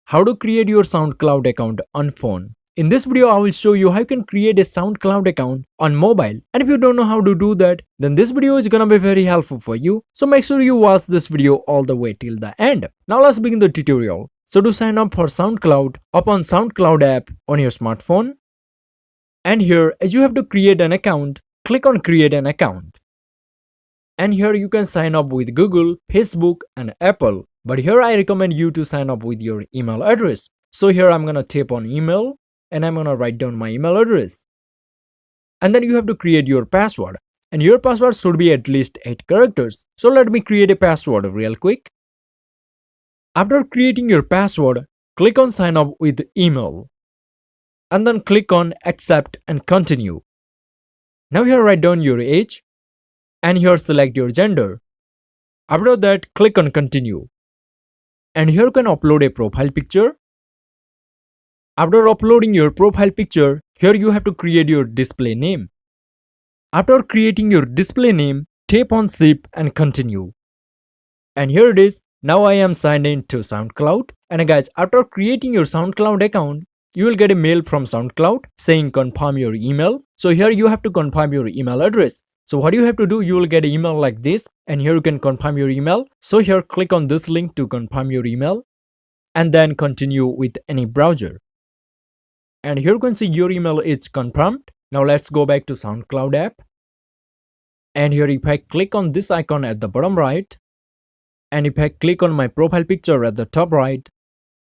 how to create your SoundCloud account on phone. In this video, I will show you how you can create a SoundCloud account on mobile. And if you don't know how to do that, then this video is gonna be very helpful for you. So make sure you watch this video all the way till the end. Now let's begin the tutorial. So to sign up for SoundCloud, open SoundCloud app on your smartphone. And here, as you have to create an account, click on create an account. And here you can sign up with Google, Facebook and Apple. But here I recommend you to sign up with your email address. So here I'm gonna tap on email and I'm gonna write down my email address. And then you have to create your password. And your password should be at least 8 characters. So let me create a password real quick. After creating your password, click on sign up with email. And then click on accept and continue. Now here write down your age. And here select your gender. After that, click on continue. And here you can upload a profile picture. After uploading your profile picture, here you have to create your display name. After creating your display name, tap on save and continue. And here it is. Now I am signed in to SoundCloud. And guys, after creating your SoundCloud account, you will get a mail from SoundCloud saying confirm your email. So here you have to confirm your email address. So what you have to do, you will get an email like this, and here you can confirm your email. So here click on this link to confirm your email and then continue with any browser. And here you can see your email is confirmed. Now let's go back to SoundCloud app. And here if I click on this icon at the bottom right, and if I click on my profile picture at the top right,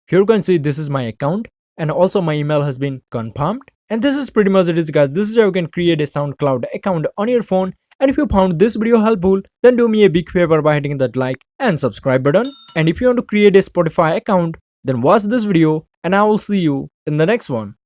here you can see this is my account and also my email has been confirmed. And this is pretty much it is, guys. This is how you can create a SoundCloud account on your phone. And if you found this video helpful, then do me a big favor by hitting that like and subscribe button. And if you want to create a Spotify account, then watch this video and I will see you in the next one.